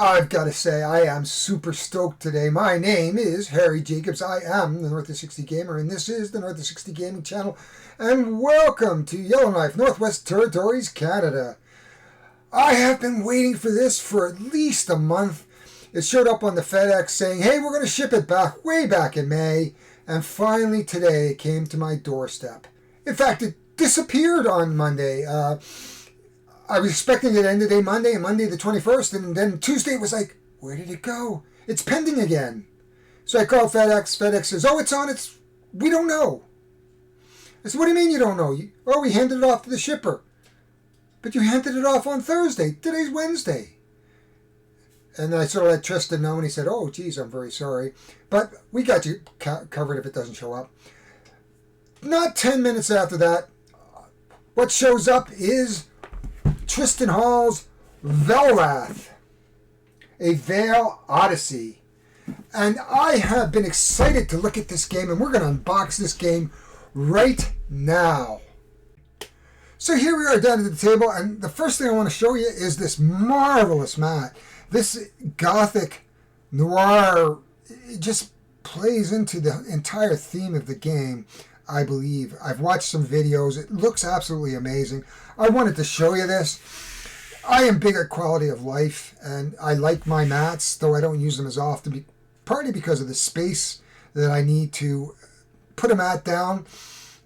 I've got to say, I am super stoked today. My name is Harry Jacobs. I am the North of 60 Gamer, and this is the North of 60 Gaming channel. And welcome to Yellowknife, Northwest Territories, Canada. I have been waiting for this for at least a month. It showed up on the FedEx saying, hey, we're going to ship it back way back in May. And finally today it came to my doorstep. In fact, it disappeared on Monday. I was expecting it end of day Monday, the 21st, and then Tuesday it was like, where did it go? It's pending again. So I called FedEx. FedEx says, oh, it's on. We don't know. I said, what do you mean you don't know? We handed it off to the shipper. But you handed it off on Thursday. Today's Wednesday. And then I sort of let Tristan know, and he said, oh, geez, I'm very sorry. But we got you covered if it doesn't show up. Not 10 minutes after that, what shows up is Tristan Hall's Veilwraith, a Veil Odyssey. And I have been excited to look at this game, and we're going to unbox this game right now. So here we are down at the table, and the first thing I want to show you is this marvelous mat. This gothic noir, it just plays into the entire theme of the game, I believe. I've watched some videos. It looks absolutely amazing. I wanted to show you this. I am big at quality of life, and I like my mats, though I don't use them as often, partly because of the space that I need to put a mat down,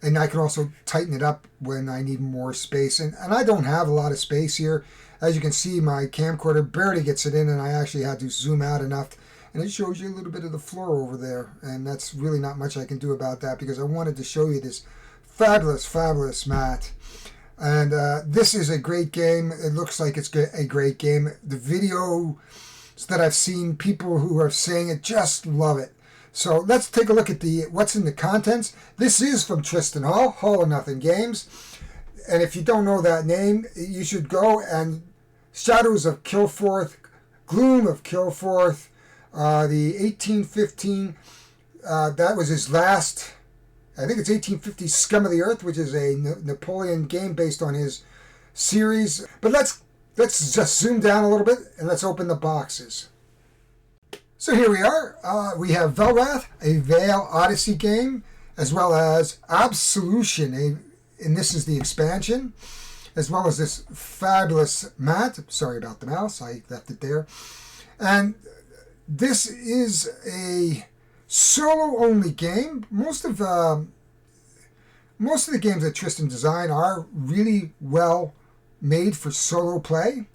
and I can also tighten it up when I need more space. And I don't have a lot of space here. As you can see, my camcorder barely gets it in, and I actually had to zoom out enough. And it shows you a little bit of the floor over there. And that's really not much I can do about that, because I wanted to show you this fabulous, fabulous mat. And this is a great game. It looks like it's a great game. The videos that I've seen, people who are saying it just love it. So let's take a look at what's in the contents. This is from Tristan Hall, Hall or Nothing Games. And if you don't know that name, you should go and Shadows of Kilforth, Gloom of Kilforth, the 1815, that was his last, I think it's 1850 Scum of the Earth, which is a Napoleon game based on his series. But let's just zoom down a little bit and let's open the boxes. So here we are. We have Veilwraith, a Veil Odyssey game, as well as Absolution, and this is the expansion, as well as this fabulous mat. Sorry about the mouse, I left it there. And this is a solo-only game. Most of the games that Tristan designed are really well made for solo play.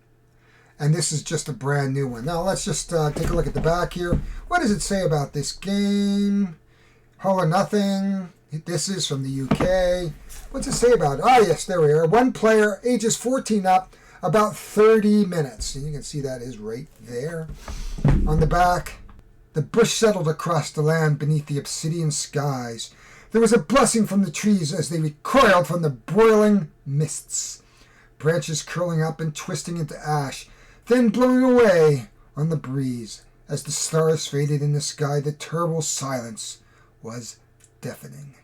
And this is just a brand new one. Now let's just take a look at the back here. What does it say about this game? Hall or Nothing. This is from the UK. What's it say about it? Oh, yes, there we are. One player, ages 14 up, about 30 minutes. And you can see that is right there. On the back, the bush settled across the land beneath the obsidian skies. There was a blessing from the trees as they recoiled from the broiling mists. Branches curling up and twisting into ash, then blowing away on the breeze. As the stars faded in the sky, the terrible silence was deafening.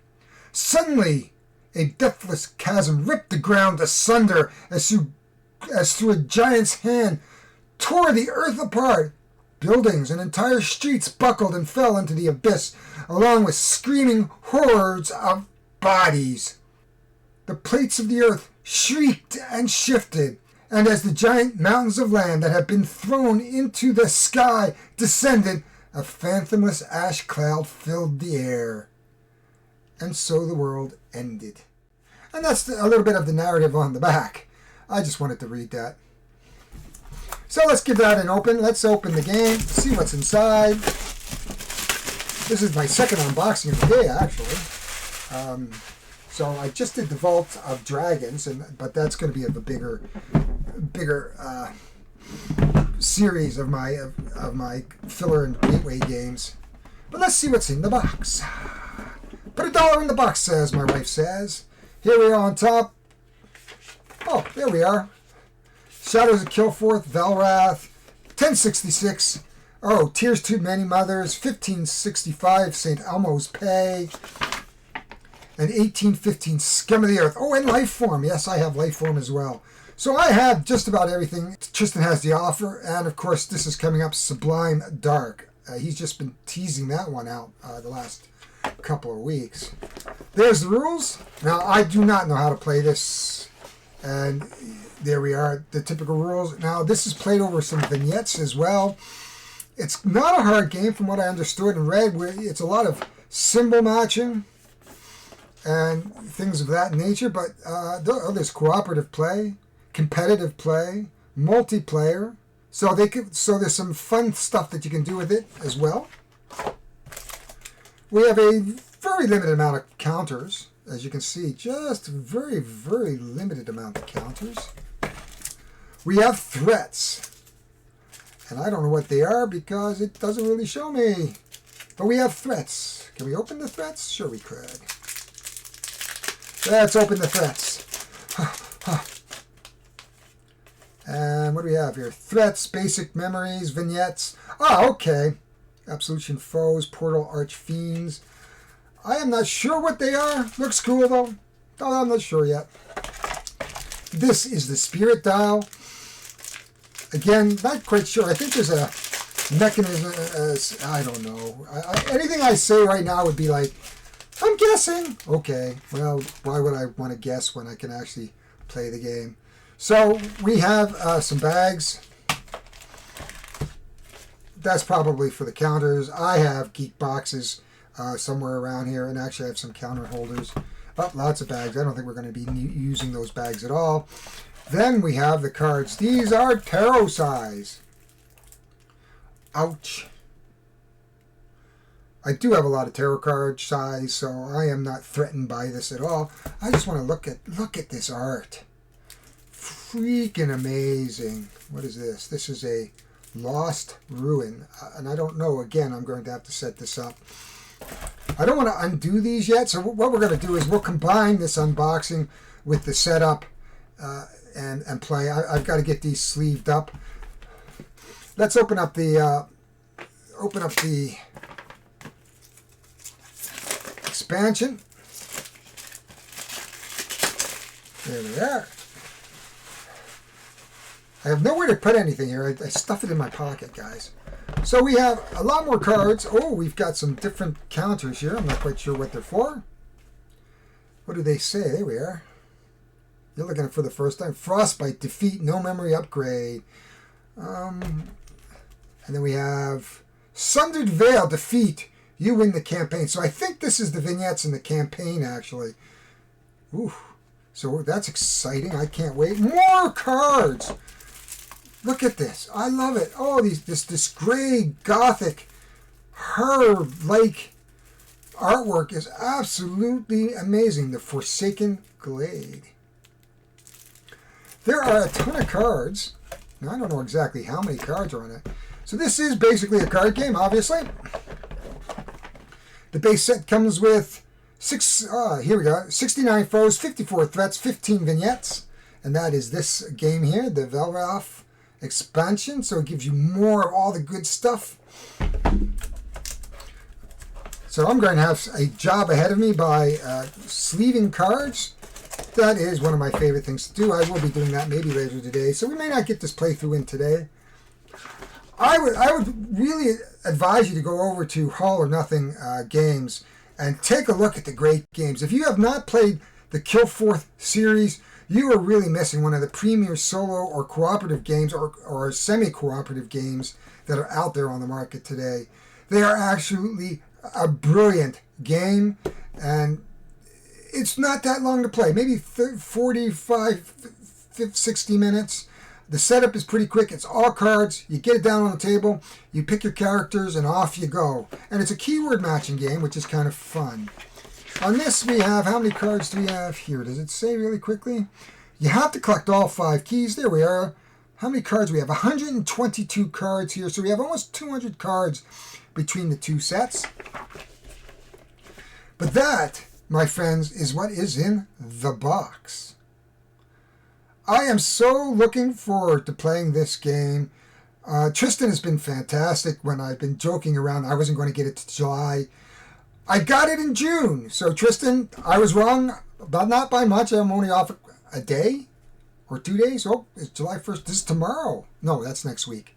Suddenly, a deathless chasm ripped the ground asunder as through a giant's hand tore the earth apart. Buildings and entire streets buckled and fell into the abyss, along with screaming hordes of bodies. The plates of the earth shrieked and shifted, and as the giant mountains of land that had been thrown into the sky descended, a phantomless ash cloud filled the air. And so the world ended. And that's a little bit of the narrative on the back. I just wanted to read that. So let's give that an open. Let's open the game, see what's inside. This is my second unboxing of the day, actually. So I just did the Vault of Dragons, but that's going to be of a bigger series of my filler and gateway games. But let's see what's in the box. Put $1 in the box, as my wife says. Here we are on top. Oh, there we are. Shadows of Kilforth, Veilwraith, 1066. Oh, Tears to Many Mothers, 1565, St. Elmo's Pay. And 1815, Scum of the Earth. Oh, and Lifeform. Yes, I have Lifeform as well. So I have just about everything Tristan has to offer, and of course this is coming up, Sublime Dark. He's just been teasing that one out the last couple of weeks. There's the rules. Now I do not know how to play this, and there we are, the typical rules. Now this is played over some vignettes as well. It's not a hard game from what I understood and read. It's a lot of symbol matching and things of that nature, but there's cooperative play, competitive play, multiplayer. So there's some fun stuff that you can do with it as well. We have a very limited amount of counters, as you can see, just very, very limited amount of counters. We have threats, and I don't know what they are because it doesn't really show me. But we have threats. Can we open the threats? Sure we could. Let's open the threats. And what do we have here? Threats, basic memories, vignettes. Oh, okay. Absolution foes, portal archfiends. I am not sure what they are. Looks cool though. No, I'm not sure yet. This is the spirit dial. Again, not quite sure. I think there's a mechanism. I don't know. Anything I say right now would be like, I'm guessing. Okay, well, why would I want to guess when I can actually play the game? So we have some bags. That's probably for the counters. I have geek boxes somewhere around here, and actually I have some counter holders. Oh, lots of bags. I don't think we're going to be using those bags at all. Then we have the cards. These are tarot size. Ouch. I do have a lot of tarot card size, so I am not threatened by this at all. I just want to look at this art. Freaking amazing. What is this? This is a Lost Ruin. And I don't know. Again, I'm going to have to set this up. I don't want to undo these yet, so what we're going to do is we'll combine this unboxing with the setup and play. I've got to get these sleeved up. Let's open up the expansion. There we are. I have nowhere to put anything here. I stuff it in my pocket, guys. So we have a lot more cards. Oh, we've got some different counters here. I'm not quite sure what they're for. What do they say? There we are. You're looking for the first time. Frostbite, defeat, no memory upgrade. And then we have Sundered Veil, defeat, you win the campaign. So I think this is the vignettes in the campaign, actually. Ooh, so that's exciting. I can't wait. More cards. Look at this. I love it. Oh, this gray gothic herb-like artwork is absolutely amazing. The Forsaken Glade. There are a ton of cards. Now, I don't know exactly how many cards are on it. So this is basically a card game, obviously. The base set comes with 69 foes, 54 threats, 15 vignettes. And that is this game here, the Veilwraith expansion. So it gives you more of all the good stuff. So I'm going to have a job ahead of me by sleeving cards. That is one of my favorite things to do. I will be doing that maybe later today. So we may not get this playthrough in today. I would really advise you to go over to All or Nothing Games and take a look at the great games. If you have not played the Killforth series, you are really missing one of the premier solo or cooperative games or semi-cooperative games that are out there on the market today. They are absolutely a brilliant game, and it's not that long to play. Maybe 45, 60 minutes. The setup is pretty quick. It's all cards. You get it down on the table, you pick your characters, and off you go. And it's a keyword matching game, which is kind of fun. On this, we have, how many cards do we have here? Does it say really quickly? You have to collect all 5 keys. There we are. How many cards do we have? 122 cards here. So we have almost 200 cards between the two sets. But that, my friends, is what is in the box. I am so looking forward to playing this game. Tristan has been fantastic when I've been joking around. I wasn't going to get it to July. I got it in June. So Tristan, I was wrong, but not by much. I'm only off a day. or 2 days. Oh, it's July 1st. This is tomorrow. No, that's next week.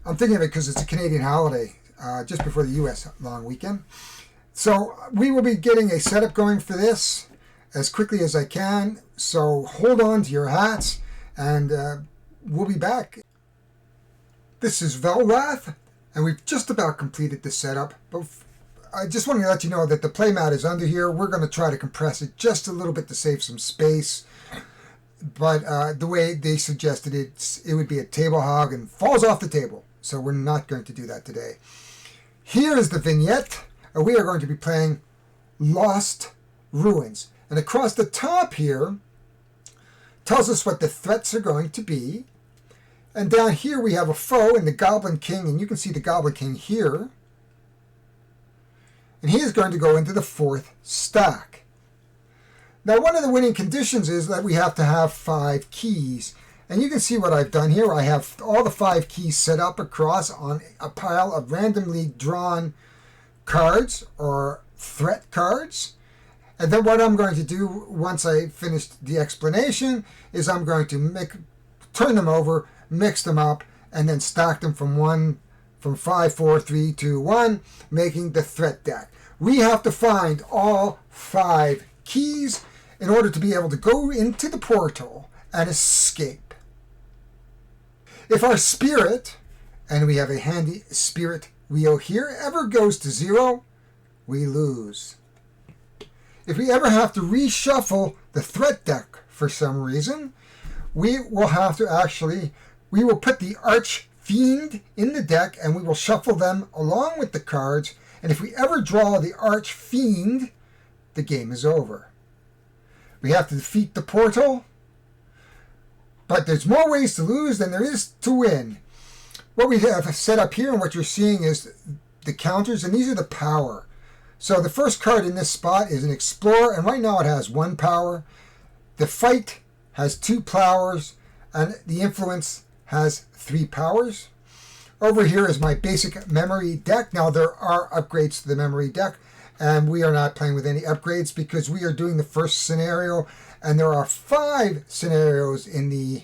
I'm thinking of it because it's a Canadian holiday, just before the U.S. long weekend. So we will be getting a setup going for this as quickly as I can. So hold on to your hats, and we'll be back. This is Veilwraith, and we've just about completed the setup. But I just wanted to let you know that the playmat is under here. We're going to try to compress it just a little bit to save some space. But the way they suggested it would be a table hog and falls off the table. So we're not going to do that today. Here is the vignette. We are going to be playing Lost Ruins. And across the top here tells us what the threats are going to be. And down here we have a foe in the Goblin King, and you can see the Goblin King here. And he is going to go into the 4th stack. Now, one of the winning conditions is that we have to have 5 keys. And you can see what I've done here. I have all the 5 keys set up across on a pile of randomly drawn cards or threat cards. And then what I'm going to do once I finish the explanation is I'm going to turn them over, mix them up, and then stack them from 5, 4, 3, 2, 1, making the threat deck. We have to find all 5 keys in order to be able to go into the portal and escape. If our spirit, and we have a handy spirit wheel here, ever goes to 0, we lose. If we ever have to reshuffle the threat deck for some reason, we will have to we will put the Archfiend in the deck and we will shuffle them along with the cards. And if we ever draw the Archfiend, the game is over. We have to defeat the portal, but there's more ways to lose than there is to win. What we have set up here and what you're seeing is the counters, and these are the power. So the first card in this spot is an Explorer, and right now it has 1 power. The Fight has 2 powers, and the Influence has 3 powers. Over here is my basic memory deck. Now there are upgrades to the memory deck, and we are not playing with any upgrades because we are doing the first scenario, and there are 5 scenarios in the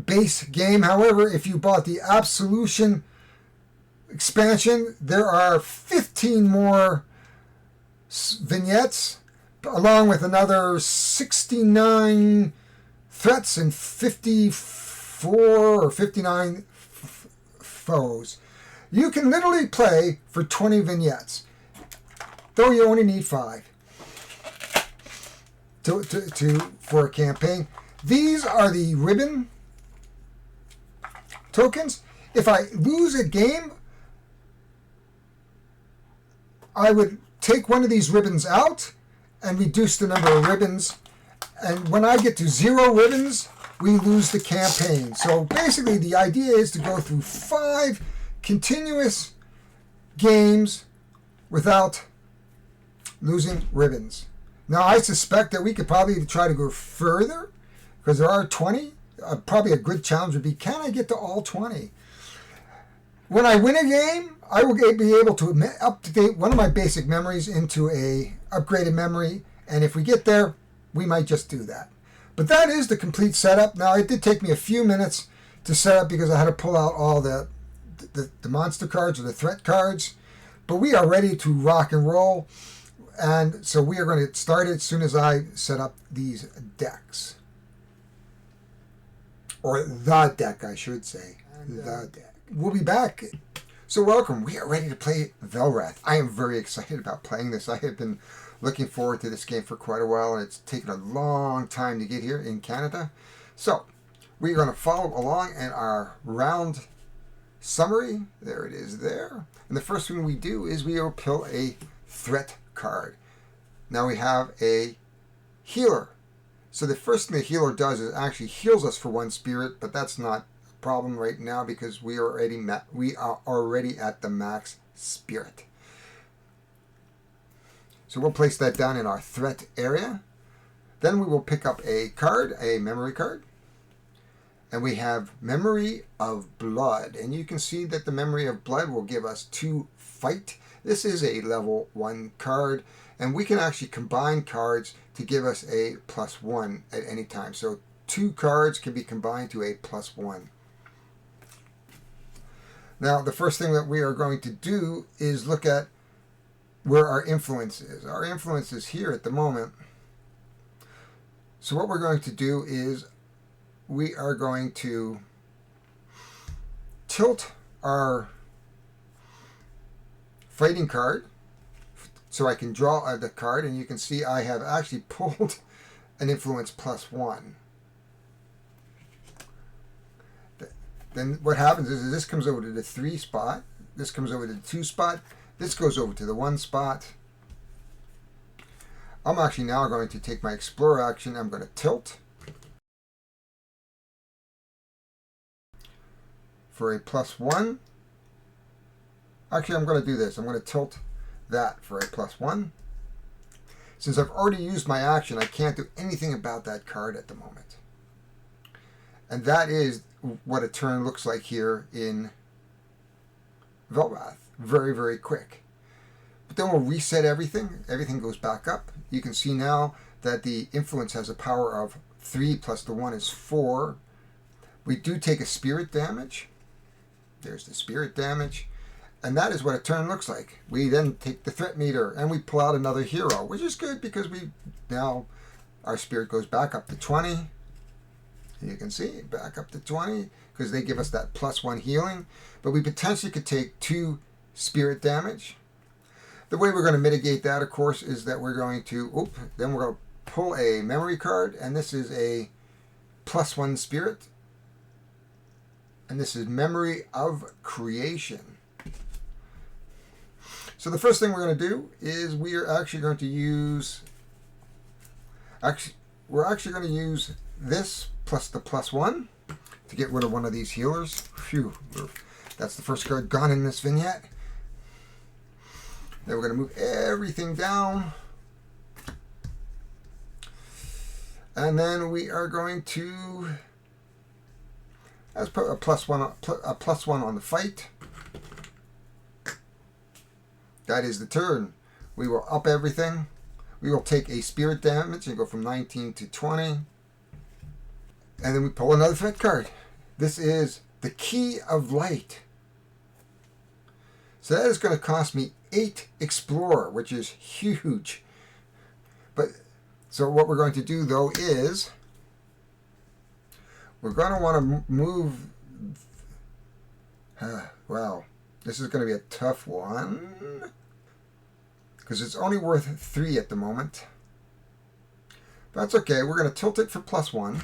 base game. However, if you bought the Absolution expansion, there are 15 more vignettes, along with another 69 threats and 54 or 59 foes. You can literally play for 20 vignettes, though you only need 5 for a campaign. These are the ribbon tokens. If I lose a game, I would take one of these ribbons out and reduce the number of ribbons. And when I get to 0 ribbons, we lose the campaign. So basically the idea is to go through 5 continuous games without losing ribbons. Now I suspect that we could probably try to go further because there are 20. Probably a good challenge would be, can I get to all 20? When I win a game, I will be able to update one of my basic memories into a upgraded memory, and if we get there, we might just do that. But that is the complete setup. Now, it did take me a few minutes to set up because I had to pull out all the monster cards or the threat cards, but we are ready to rock and roll, and so we are going to get started as soon as I set up these decks. Or the deck, I should say. The deck. We'll be back. So welcome. We are ready to play Veilwraith. I am very excited about playing this. I have been looking forward to this game for quite a while, and it's taken a long time to get here in Canada. So we're going to follow along in our round summary. There it is there. And the first thing we do is we will pull a threat card. Now we have a healer. So the first thing the healer does is actually heals us for 1 spirit, but that's not a problem right now because we are already at the max spirit. So we'll place that down in our threat area. Then we will pick up a card, a memory card. And we have Memory of Blood. And you can see that the Memory of Blood will give us 2 fight. This is a level 1 card. And we can actually combine cards to give us a +1 at any time. So 2 cards can be combined to a +1. Now, the first thing that we are going to do is look at where our influence is. Our influence is here at the moment. So what we're going to do is we are going to tilt our fighting card so I can draw the card, and you can see I have actually pulled an influence +1. Then what happens is this comes over to the 3 spot, this comes over to the 2 spot, this goes over to the 1 spot. I'm actually now going to take my Explorer action. I'm going to tilt for a +1. Actually, I'm going to do this. I'm going to tilt that for a +1. Since I've already used my action, I can't do anything about that card at the moment. And that is what a turn looks like here in Veilwraith. Very, very quick. But then we'll reset everything. Everything goes back up. You can see now that the influence has a power of 3 plus the 1 is 4. We do take a spirit damage. There's the spirit damage. And that is what a turn looks like. We then take the threat meter and we pull out another hero, which is good because now our spirit goes back up to 20. You can see back up to 20 because they give us that +1 healing. But we potentially could take 2 spirit damage. The way we're going to mitigate that, of course, is that we're going to, then we're going to pull a memory card, and this is a +1 spirit. And this is Memory of Creation. So the first thing we're going to do is we are actually going to use, we're actually going to use this plus the +1 to get rid of one of these healers. Phew, that's the first card gone in this vignette. Then we're going to move everything down. And then we are going to, let's put a +1 on the fight. That is the turn. We will up everything. We will take a spirit damage and go from 19 to 20. And then we pull another threat card. This is the Key of Light. So that is going to cost me 8 Explorer, which is huge. But so what we're going to do though is we're going to want to move. Wow, this is going to be a tough one because it's only worth 3 at the moment. That's okay. We're going to tilt it for +1.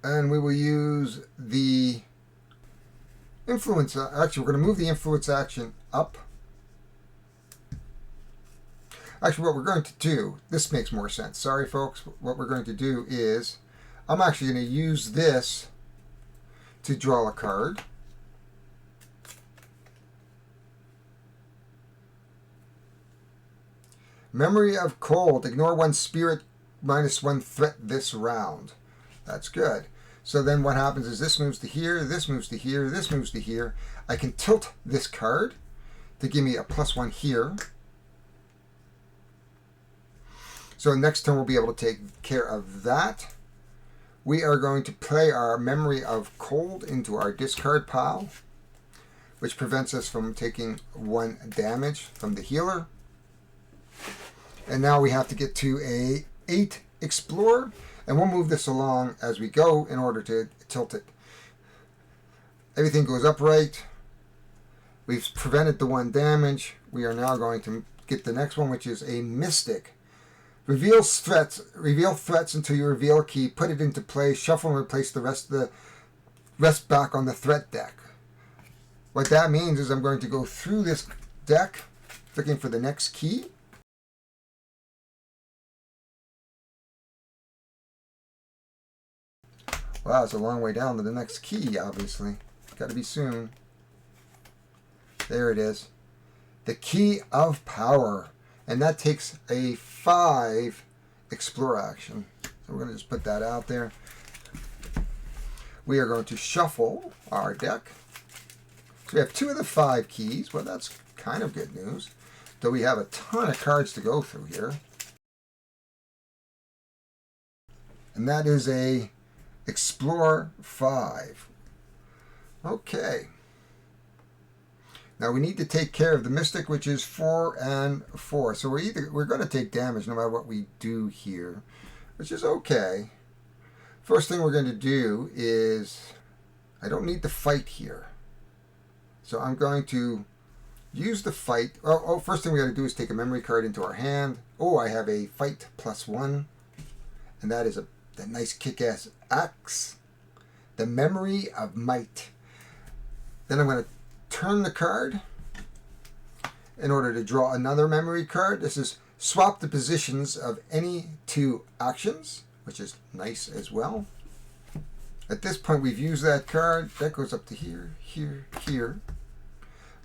And we will use the influence. Actually, we're going to move the influence action up. Actually, what we're going to do, this makes more sense. Sorry, folks. What we're going to do is I'm actually going to use this to draw a card. Memory of Cold. Ignore 1 spirit, -1 threat this round. That's good. So then what happens is this moves to here, this moves to here, this moves to here. I can tilt this card to give me a +1 here. So next turn we'll be able to take care of that. We are going to play our Memory of Cold into our discard pile, which prevents us from taking 1 damage from the healer. And now we have to get to a 8 Explorer. And we'll move this along as we go in order to tilt it. Everything goes upright. We've prevented the 1 damage. We are now going to get the next one, which is a Mystic. Reveal threats until you reveal a key. Put it into play. Shuffle and replace the rest back on the threat deck. What that means is I'm going to go through this deck looking for the next key. Wow, it's a long way down to the next key, obviously. Got to be soon. There it is. The Key of Power. And that takes a 5 Explore action. So we're going to just put that out there. We are going to shuffle our deck. So we have 2 of the 5 keys. Well, that's kind of good news. Though we have a ton of cards to go through here. And that is a Explore 5. Okay. Now we need to take care of the Mystic, which is 4 and 4. So we're going to take damage no matter what we do here, which is okay. First thing we're going to do is, I don't need the fight here. So I'm going to use the fight. First thing we got to do is take a memory card into our hand. Oh, I have a fight +1. And that is that nice kick-ass axe. The Memory of Might. Then I'm going to turn the card in order to draw another memory card. This is swap the positions of any 2 actions, which is nice as well. At this point, we've used that card. That goes up to here, here, here.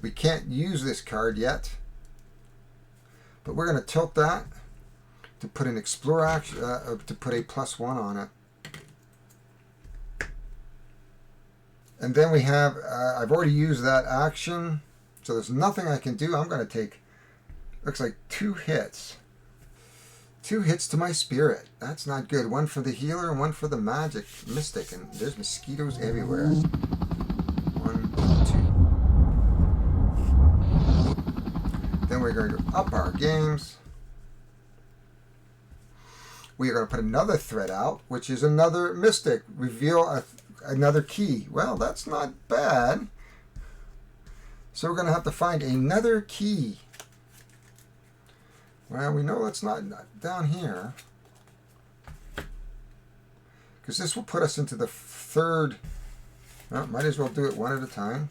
We can't use this card yet, but we're going to tilt that to put an Explore action, to put a +1 on it. And then we have, I've already used that action, so there's nothing I can do. I'm going to take, looks like 2 hits. 2 hits to my spirit. That's not good. 1 for the healer and 1 for the mystic. And there's mosquitoes everywhere. 1, 2. Then we're going to up our games. We are going to put another thread out, which is another mystic. Reveal another key. Well, that's not bad. So we're going to have to find another key. Well, we know it's not down here, because this will put us into the 3rd. Well, might as well do it one at a time.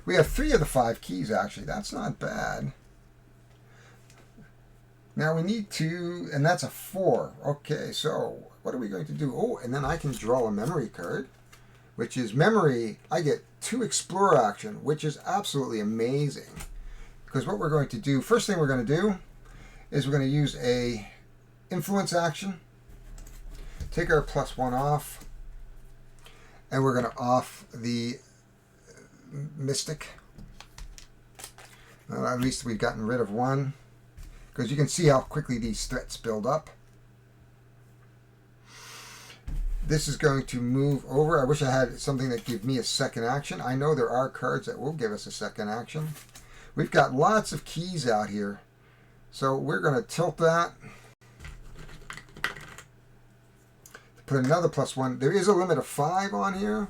We have 3 of the 5 keys, actually. That's not bad. Now we need to, and that's a 4. Okay, so what are we going to do? Oh, and then I can draw a memory card, which is memory. I get 2 Explore action, which is absolutely amazing. Because what we're going to do, first thing we're going to do is we're going to use a influence action, take our +1 off, and we're going to off the Mystic. Well, at least we've gotten rid of 1, because you can see how quickly these threats build up. This is going to move over. I wish I had something that gave me a second action. I know there are cards that will give us a second action. We've got lots of keys out here. So we're going to tilt that. Put another +1. There is a limit of 5 on here.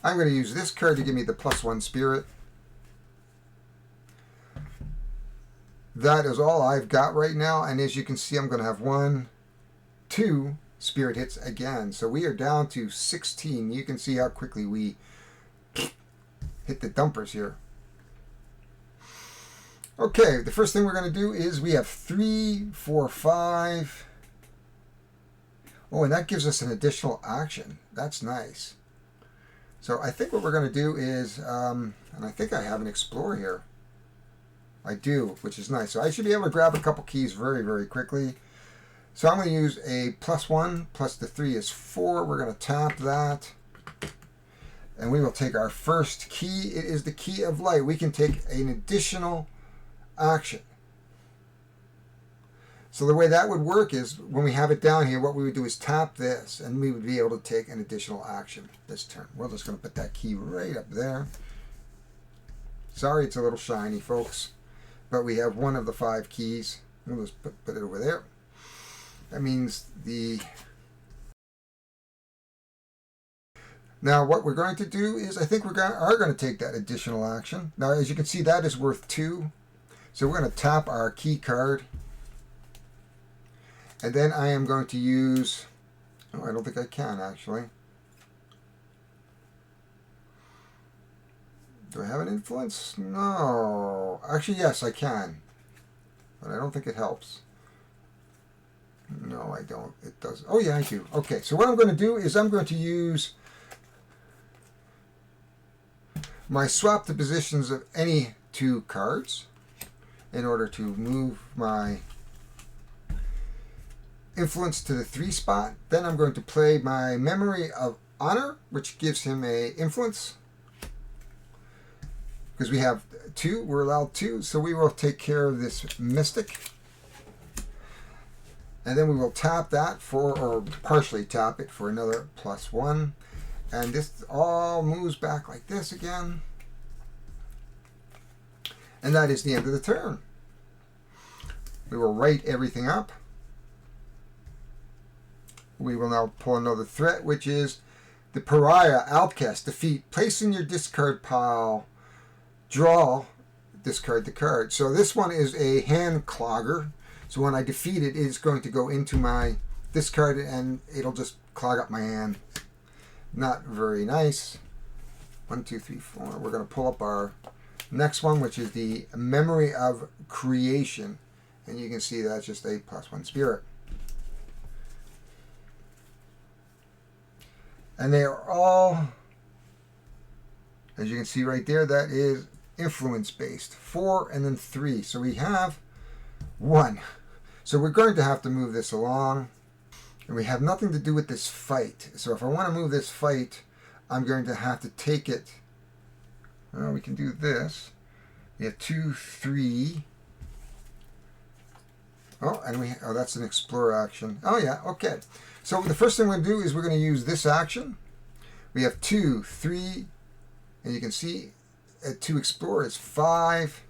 I'm going to use this card to give me the +1 spirit. That is all I've got right now. And as you can see, I'm going to have 1, 2 spirit hits again. So we are down to 16. You can see how quickly we hit the dumpers here. Okay, the first thing we're going to do is we have 3, 4, 5. Oh, and that gives us an additional action. That's nice. So I think what we're going to do is, and I think I have an Explore here. I do, which is nice. So I should be able to grab a couple keys very, very quickly. So I'm going to use a +1 plus the 3 is 4. We're going to tap that. And we will take our first key. It is the Key of Light. We can take an additional action. So the way that would work is when we have it down here, what we would do is tap this, and we would be able to take an additional action this turn. We're just going to put that key right up there. Sorry, it's a little shiny, folks. But we have 1 of the 5 keys. We'll just put it over there. That means the... Now what we're going to do is I think we are going to take that additional action. Now as you can see, that is worth 2. So we're going to tap our key card. And then I am going to use... Oh, I don't think I can actually. Do I have an influence? No. Actually, yes, I can. But I don't think it helps. No, I don't. It doesn't. Oh, yeah, I do. Okay, so what I'm going to do is I'm going to use my swap the positions of any 2 cards in order to move my influence to the 3 spot. Then I'm going to play my Memory of Honor, which gives him a influence. Because we have 2, we're allowed 2, so we will take care of this Mystic. And then we will tap that for, or partially tap it for another +1. And this all moves back like this again. And that is the end of the turn. We will write everything up. We will now pull another threat, which is the Pariah Outcast. Defeat. Place in your discard pile. Draw. Discard the card. So this one is a hand clogger. So when I defeat it, it's going to go into my discard and it'll just clog up my hand. Not very nice. 1, 2, 3, 4. We're going to pull up our next one, which is the Memory of Creation. And you can see that's just a +1 spirit. And they are all, as you can see right there, that is influence based. 4 and then 3. So we have 1. So we're going to have to move this along. And we have nothing to do with this fight. So if I want to move this fight, I'm going to have to take it. Well, we can do this. We have 2, 3. Oh, and that's an Explorer action. Oh yeah, okay. So the first thing we're going to do is we're going to use this action. We have 2, 3, and you can see to explore is 5.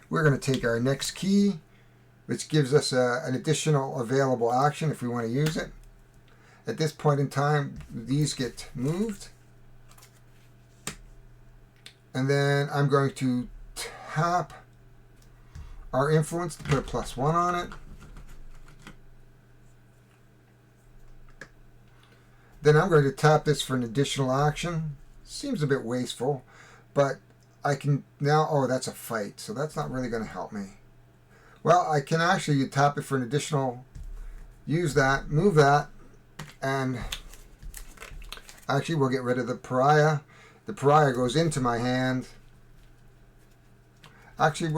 We're going to take our next key, which gives us an additional available action if we want to use it. At this point in time, these get moved. And then I'm going to tap our influence to put a +1 on it. Then I'm going to tap this for an additional action. Seems a bit wasteful, but I can now, oh, that's a fight, so that's not really going to help me. Well, I can actually tap it for an additional, use that, move that, and actually we'll get rid of the Pariah. The Pariah goes into my hand. Actually,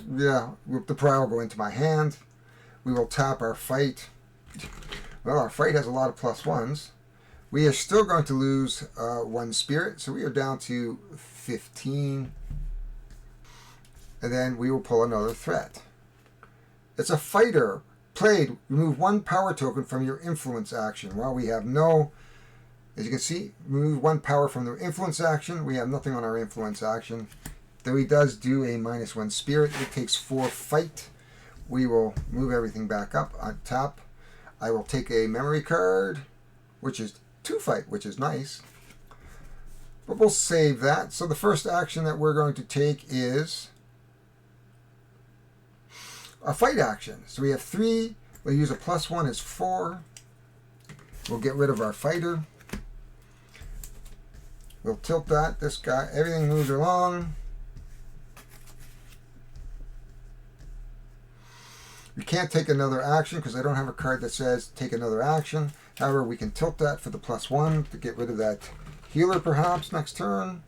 the Pariah will go into my hand. We will tap our fight. Well, our fight has a lot of +1s. We are still going to lose 1 spirit, so we are down to 15. And then we will pull another threat. It's a fighter. Played, remove 1 power token from your influence action. Well, we have no, as you can see, remove 1 power from the influence action. We have nothing on our influence action. Though he does do a -1 spirit. It takes 4 fight. We will move everything back up on top. I will take a memory card, which is 2 fight, which is nice. But we'll save that. So the first action that we're going to take is a fight action. So we have 3. We'll use a +1 is 4. We'll get rid of our fighter. We'll tilt that. This guy, everything moves along. We can't take another action because I don't have a card that says take another action. However, we can tilt that for the +1 to get rid of that healer perhaps next turn.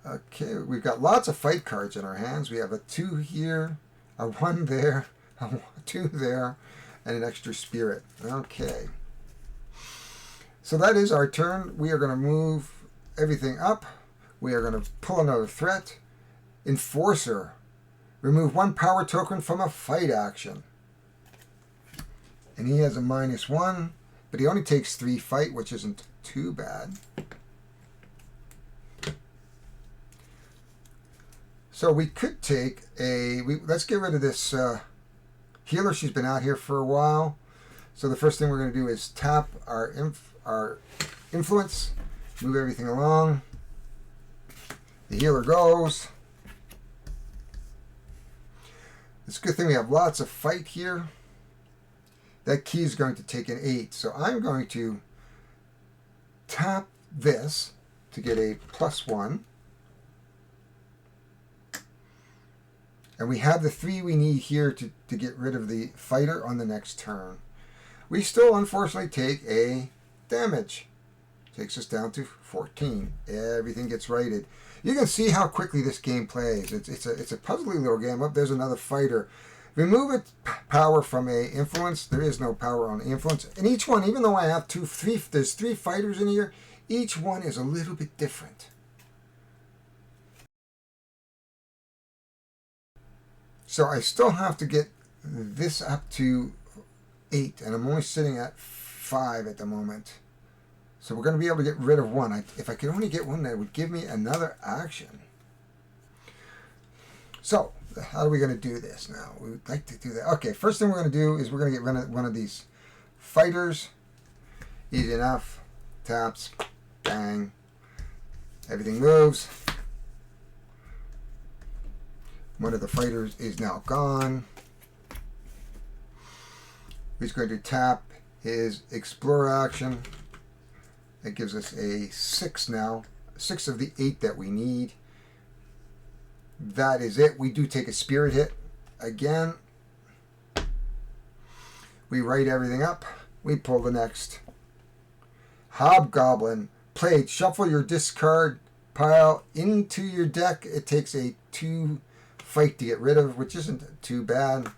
Okay, we've got lots of fight cards in our hands. We have a 2 here, a 1 there, a 2 there, and an extra spirit. Okay. So that is our turn. We are going to move everything up. We are going to pull another threat. Enforcer. Remove 1 power token from a fight action. And he has a -1, but he only takes 3 fight, which isn't too bad. So we could take let's get rid of this healer. She's been out here for a while. So the first thing we're going to do is tap our influence, move everything along. The healer goes. It's a good thing we have lots of fight here. That key is going to take an 8. So I'm going to tap this to get a +1. And we have the 3 we need here to get rid of the fighter on the next turn. We still unfortunately take a damage. Takes us down to 14. Everything gets righted. You can see how quickly this game plays. It's a puzzly little game. Up there's another fighter. Remove its power from a influence. There is no power on the influence. And each one, even though I have there's three fighters in here, each one is a little bit different. So I still have to get this up to 8, and I'm only sitting at 5 at the moment. So we're going to be able to get rid of one. If I could only get one, that would give me another action. So how are we going to do this now? We would like to do that. Okay, first thing we're going to do is we're going to get rid of one of these fighters. Easy enough. Taps. Bang. Everything moves. One of the fighters is now gone. He's going to tap his Explorer action. That gives us a 6 now. 6 of the 8 that we need. That is it. We do take a Spirit hit again. We write everything up. We pull the next. Hobgoblin. Played. Shuffle your discard pile into your deck. It takes a 2 fight to get rid of, which isn't too bad.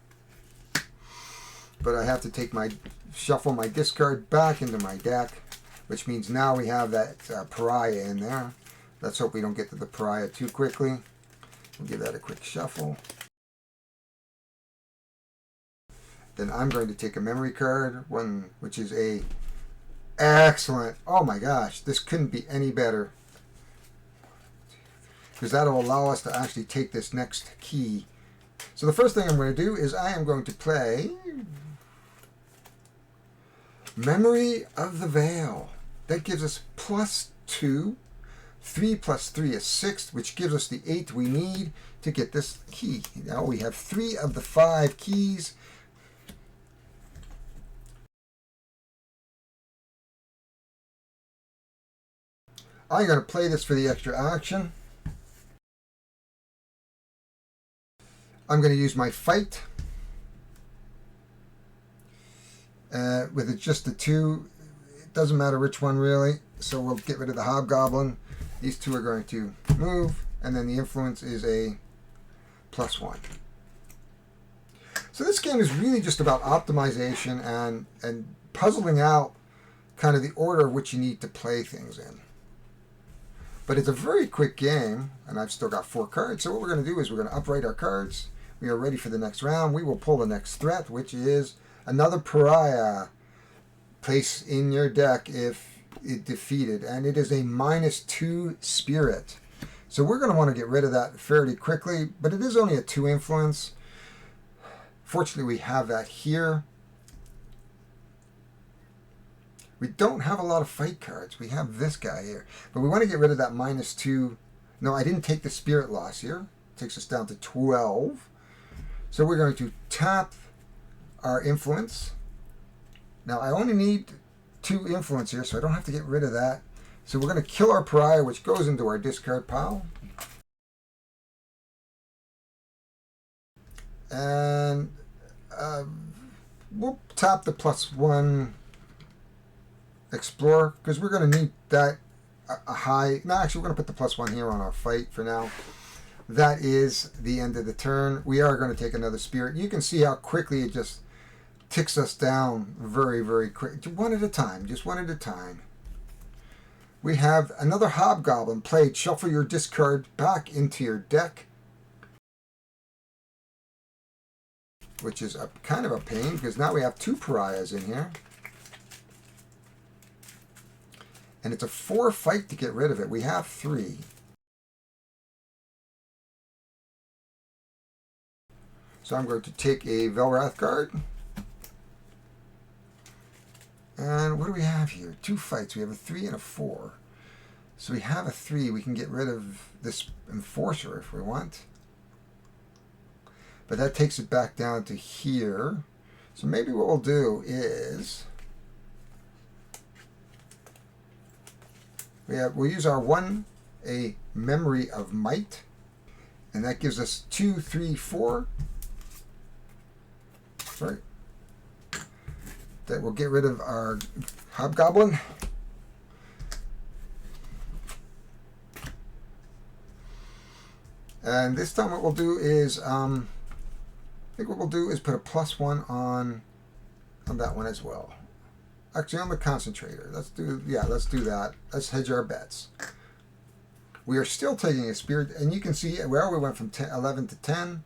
But I have to shuffle my discard back into my deck, which means now we have that pariah in there. Let's hope we don't get to the pariah too quickly. We'll give that a quick shuffle. Then I'm going to take a memory card, one which is a excellent. Oh my gosh, this couldn't be any better. Because that'll allow us to actually take this next key. So the first thing I'm going to do is I am going to play Memory of the Veil. That gives us +2. 3 plus 3 is 6, which gives us the 8 we need to get this key. Now we have 3 of the 5 keys. I'm going to play this for the extra action. I'm going to use my fight. With just the 2, it doesn't matter which one really. So we'll get rid of the Hobgoblin. These 2 are going to move, and then the influence is a +1. So this game is really just about optimization and puzzling out kind of the order of which you need to play things in. But it's a very quick game, and I've still got 4 cards. So what we're going to do is we're going to upright our cards. We are ready for the next round. We will pull the next threat, which is another pariah. Place in your deck if it defeated, and it is a -2 spirit. So we're going to want to get rid of that fairly quickly, but it is only a 2 influence. Fortunately, we have that here. We don't have a lot of fight cards. We have this guy here, but we want to get rid of that -2. No, I didn't take the spirit loss here. It takes us down to 12. So we're going to tap our influence. Now I only need 2 influence here, so I don't have to get rid of that. So we're going to kill our pariah, which goes into our discard pile. And we'll tap the +1 Explorer, because we're going to need that a high. No, actually, we're going to put the +1 here on our fight for now. That is the end of the turn. We are going to take another spirit. You can see how quickly it just ticks us down very, very quick. One at a time, just one at a time. We have another Hobgoblin. Played. Shuffle your discard back into your deck, which is kind of a pain because now we have 2 pariahs in here. And it's a 4 fight to get rid of it. We have 3. So I'm going to take a Veilwraith card. And what do we have here? 2 fights. We have a 3 and a 4. So we have a 3. We can get rid of this Enforcer if we want. But that takes it back down to here. So maybe what we'll do is we'll use our a Memory of Might. And that gives us 2, 3, 4. Right. That will get rid of our Hobgoblin. And this time what we'll do is think what we'll do is put a +1 on that one as well. Actually, on the concentrator. Let's do that. Let's hedge our bets. We are still taking a spirit, and you can see where we went from 11 to 10.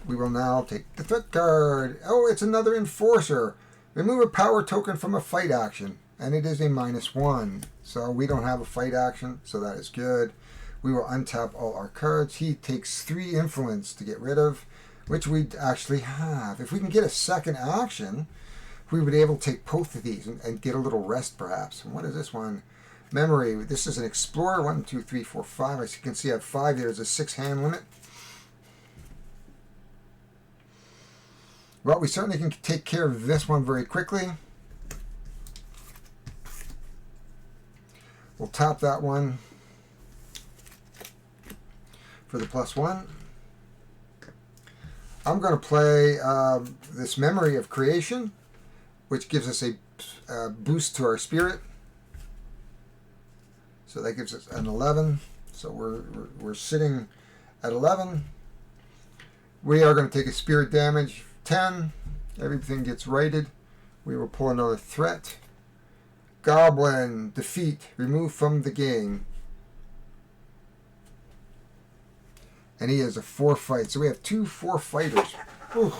We will now take the threat card. Oh, it's another enforcer. Remove a power token from a fight action, and it is a -1. So we don't have a fight action, so that is good. We will untap all our cards. He takes 3 influence to get rid of, which we actually have. If we can get a second action, we would be able to take both of these and get a little rest perhaps. And what is this one? Memory. This is an explorer. 1, 2, 3, 4, 5. As you can see, I have 5. There's a 6-hand limit. Well, we certainly can take care of this one very quickly. We'll tap that one for the +1. I'm going to play this Memory of Creation, which gives us a boost to our spirit. So that gives us an 11. So we're sitting at 11. We are going to take a spirit damage 10. Everything gets righted. We will pull another threat. Goblin, defeat, remove from the game. And he has a 4 fight. So we have 2 4 fighters. Ooh.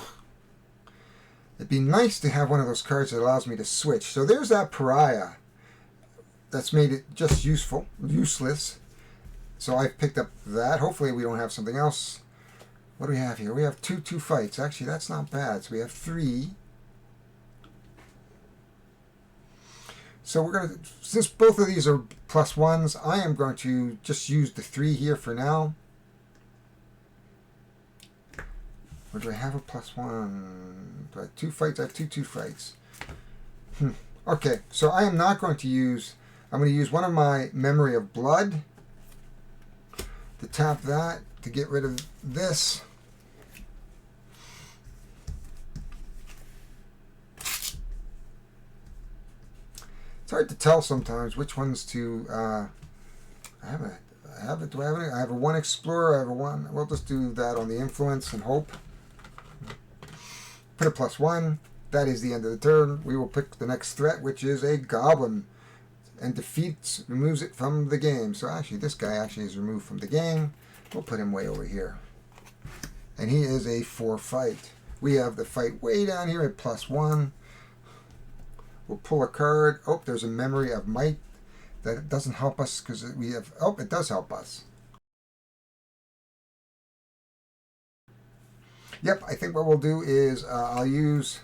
It'd be nice to have one of those cards that allows me to switch. So there's that pariah. That's made it just useless. So I've picked up that. Hopefully we don't have something else. What do we have here? We have 2 fights. Actually, that's not bad. So we have 3. So we're going to, since both of these are +1s, I am going to just use the 3 here for now. Or do I have a +1? Do I have 2 fights? I have 2 fights. Okay, so I am not going to use, I'm going to use one of my Memory of Blood to tap that to get rid of this. It's hard to tell sometimes which ones to. I have it. Do I have any? I have a 1 Explorer. I have a 1. We'll just do that on the influence and hope. Put a +1. That is the end of the turn. We will pick the next threat, which is a Goblin, and defeats, removes it from the game. So actually, this guy actually is removed from the game. We'll put him way over here, and he is a 4 fight. We have the fight way down here at +1. We'll pull a card. Oh, there's a Memory of Might. That doesn't help us because we have... Oh, it does help us. Yep, I think what we'll do is I'll use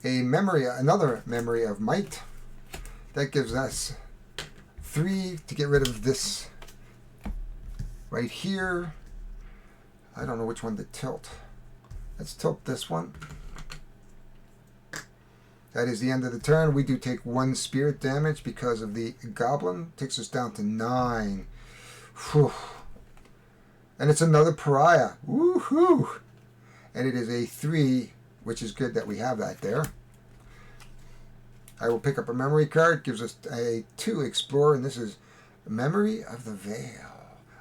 another Memory of Might. That gives us 3 to get rid of this right here. I don't know which one to tilt. Let's tilt this one. That is the end of the turn. We do take 1 spirit damage because of the Goblin. Takes us down to 9. Whew. And it's another pariah. Woohoo! And it is a 3, which is good that we have that there. I will pick up a memory card. Gives us a 2 Explorer, and this is Memory of the Veil.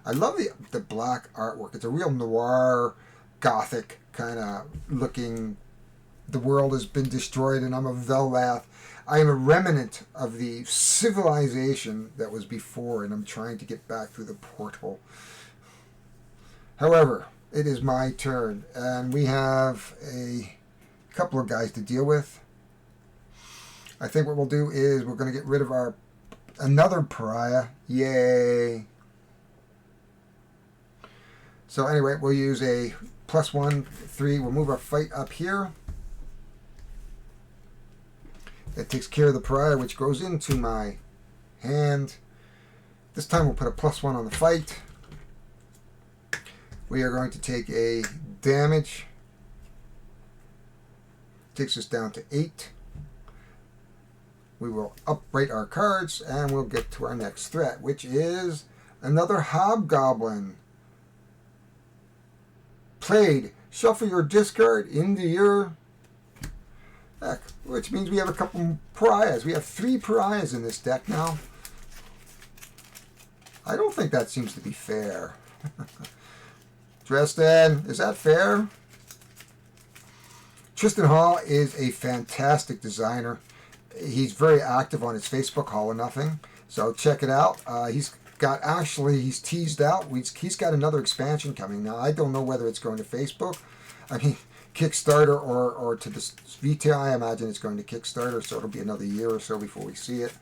I love the black artwork. It's a real noir, gothic kind of looking. The world has been destroyed and I'm a Veilwraith. I am a remnant of the civilization that was before, and I'm trying to get back through the portal. However, it is my turn, and we have a couple of guys to deal with. I think what we'll do is we're going to get rid of another pariah. Yay! So anyway, we'll use a +1, 3. We'll move our fight up here. That takes care of the pariah, which goes into my hand. This time we'll put a +1 on the fight. We are going to take a damage. Takes us down to 8. We will upright our cards, and we'll get to our next threat, which is another Hobgoblin. Played. Shuffle your discard into your deck, which means we have a couple pariahs. We have 3 pariahs in this deck now. I don't think that seems to be fair. Dresden, is that fair? Tristan Hall is a fantastic designer. He's very active on his Facebook, Hall of Nothing. So check it out. He's teased out. He's got another expansion coming. Now, I don't know whether it's going to Facebook. I mean, Kickstarter or to the retail. I imagine it's going to Kickstarter, so it'll be another year or so before we see it.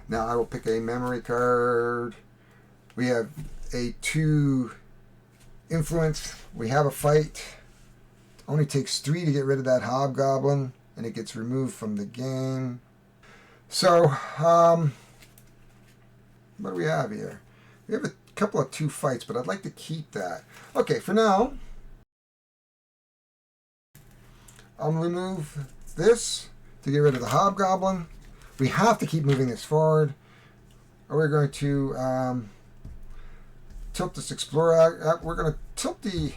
Now, I will pick a memory card. We have a 2 influence. We have a fight. Only takes 3 to get rid of that hobgoblin, and it gets removed from the game. So, what do we have here? We have a couple of 2 fights, but I'd like to keep that. Okay, for now, I'll remove this to get rid of the hobgoblin. We have to keep moving this forward, or we're going to tilt this explorer. We're going to tilt the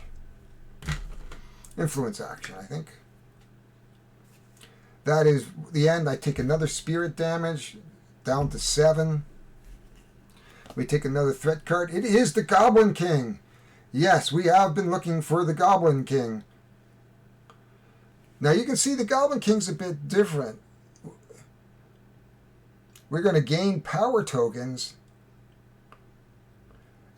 influence action, I think. That is the end. I take another spirit damage down to 7. We take another threat card. It is the Goblin King. Yes, we have been looking for the Goblin King. Now you can see the Goblin King's a bit different. We're going to gain power tokens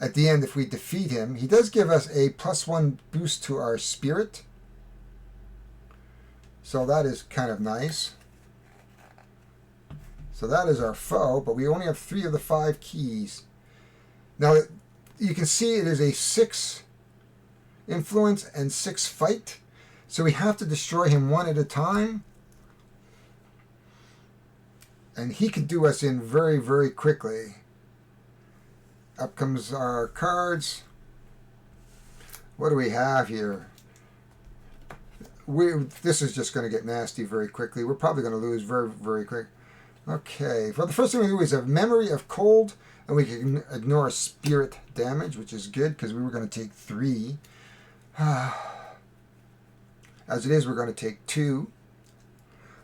at the end if we defeat him. He does give us a +1 boost to our spirit. So that is kind of nice. So that is our foe, but we only have 3 of the 5 keys. Now, you can see it is a 6 influence and 6 fight. So we have to destroy him 1 at a time. And he can do us in very, very quickly. Up comes our cards. What do we have here? This is just going to get nasty very quickly. We're probably going to lose very, very quick. Okay. Well, the first thing we do is a memory of cold, and we can ignore spirit damage, which is good because we were going to take 3. As it is, we're going to take 2.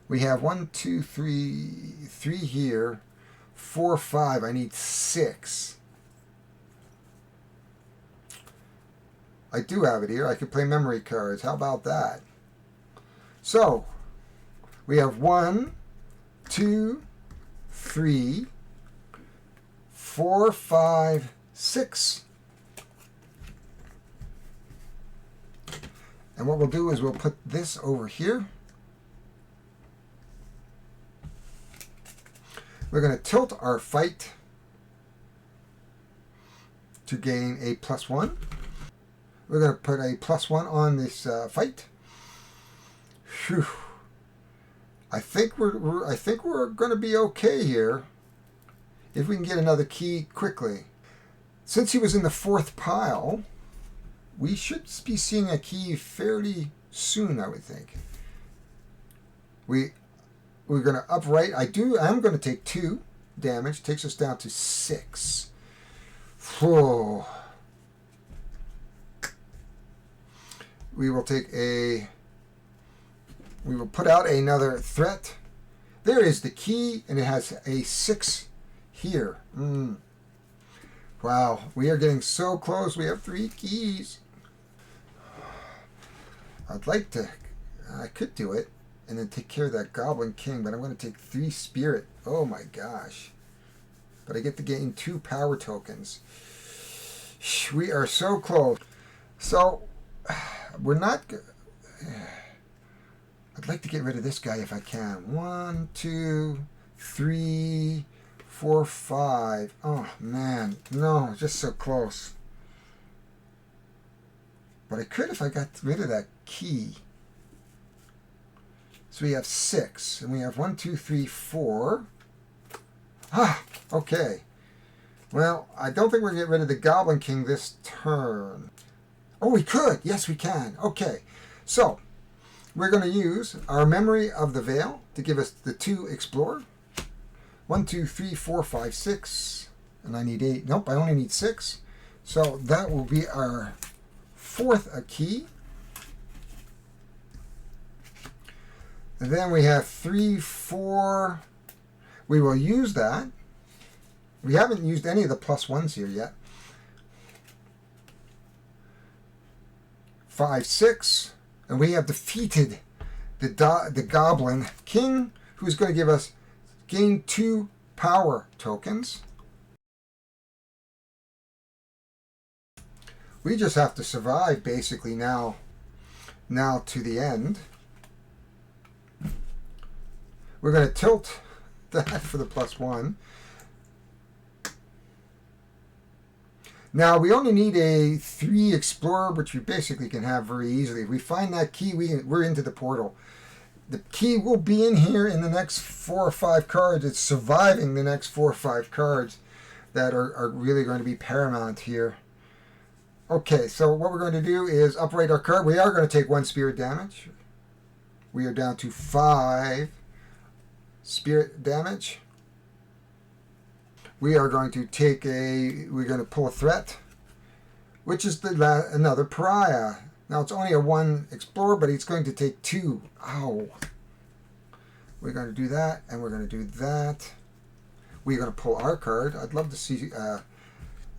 We have 1, 2, 3 here, 4, 5. I need 6. I do have it here. I could play memory cards. How about that? So, we have 1, 2, 3, 4, 5, 6. And what we'll do is we'll put this over here. We're going to tilt our fight to gain a +1. We're going to put a +1 on this fight. Whew. I think we're going to be okay here if we can get another key quickly. Since he was in the 4th pile, we should be seeing a key fairly soon, I would think. We're going to upright. I'm going to take 2 damage. Takes us down to 6. Whoa. We will put out another threat. There is the key, and it has a 6 here. Wow, we are getting so close. We have 3 keys. I could do it and then take care of that Goblin King, but I'm going to take 3 spirit. Oh my gosh. But I get to gain 2 power tokens. We are so close. So, we're not good. I'd like to get rid of this guy if I can. 1, 2, 3, 4, 5. Oh man, no, just so close. But I could if I got rid of that key. So we have 6, and we have 1, 2, 3, 4. Okay. Well, I don't think we're going to get rid of the Goblin King this turn. Oh, we could. Yes, we can. Okay. So, we're going to use our memory of the Veil to give us the 2 Explorer. 1, 2, 3, 4, 5, 6. And I need 8. Nope, I only need 6. So, that will be our 4th key. And then we have 3, 4. We will use that. We haven't used any of the +1s here yet. 5, 6. And we have defeated the Goblin King, who's going to give us gain 2 power tokens. We just have to survive basically now to the end. We're going to tilt that for the +1. Now we only need a 3 Explorer, which we basically can have very easily. If we find that key, we're into the portal. The key will be in here in the next 4 or 5 cards. It's surviving the next 4 or 5 cards that are really going to be paramount here. Okay, so what we're going to do is upright our card. We are going to take 1 spirit damage. We are down to 5 spirit damage. We are going to take we're going to pull a threat, which is another pariah. Now it's only a 1 explorer, but it's going to take 2. Ow. We're going to do that, and we're going to do that. We're going to pull our card. I'd love to see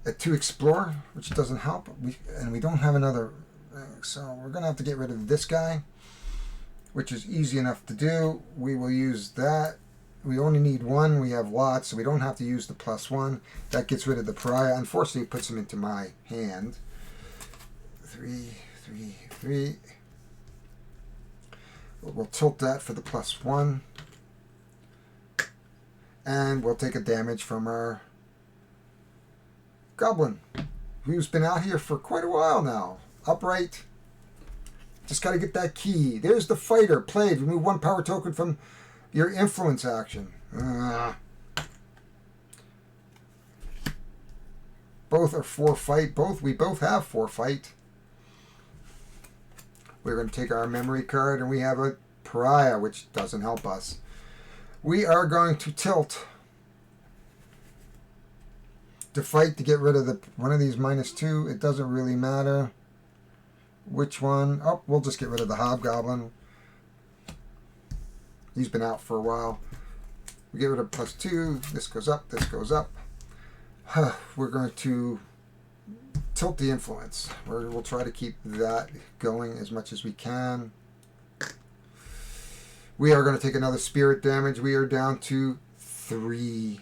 a 2 explorer, which doesn't help. And we don't have another, so we're going to have to get rid of this guy, which is easy enough to do. We will use that. We only need 1. We have lots, so we don't have to use the +1. That gets rid of the pariah. Unfortunately, it puts him into my hand. 3, 3, 3. We'll tilt that for the +1. And we'll take a damage from our Goblin, who's been out here for quite a while now. Upright. Just got to get that key. There's the fighter. Played. Remove 1 power token from your influence action. Both are 4 fight. We both have 4 fight. We're going to take our memory card, and we have a pariah, which doesn't help us. We are going to tilt to fight to get rid of one of these -2. It doesn't really matter which one. Oh, we'll just get rid of the Hobgoblin. He's been out for a while. We get rid of +2. This goes up. This goes up. We're going to tilt the influence. We'll try to keep that going as much as we can. We are going to take another spirit damage. We are down to 3.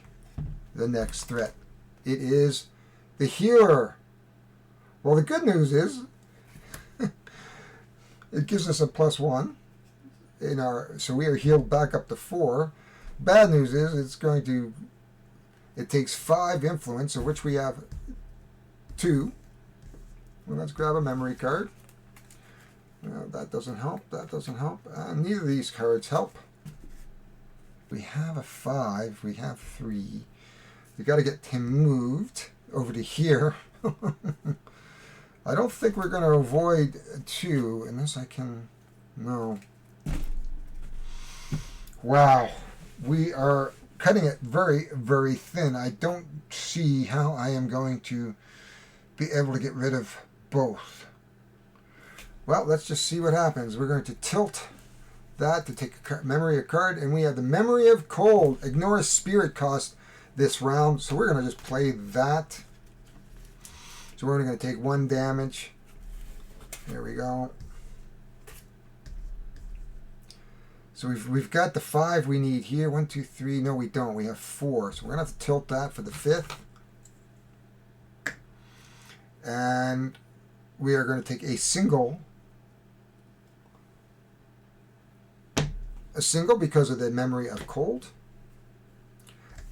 The next threat. It is the healer. Well, the good news is it gives us a +1 in so we are healed back up to 4. Bad news is it takes 5 influence, of which we have 2. Well, let's grab a memory card. That doesn't help. That doesn't help. Neither of these cards help. We have a 5. We have 3. We got to get him moved over to here. I don't think we're going to avoid 2 unless I can. No. Wow. We are cutting it very, very thin. I don't see how I am going to be able to get rid of both. Well, let's just see what happens. We're going to tilt that to take a memory of card, and we have the Memory of Cold. Ignore a spirit cost this round, so we're going to just play that. So we're only going to take 1 damage. There we go. So we've got the 5 we need here. 1, 2, 3. No, we don't. We have 4. So we're going to have to tilt that for the 5th. And we are going to take a single. A single because of the Memory of Cold.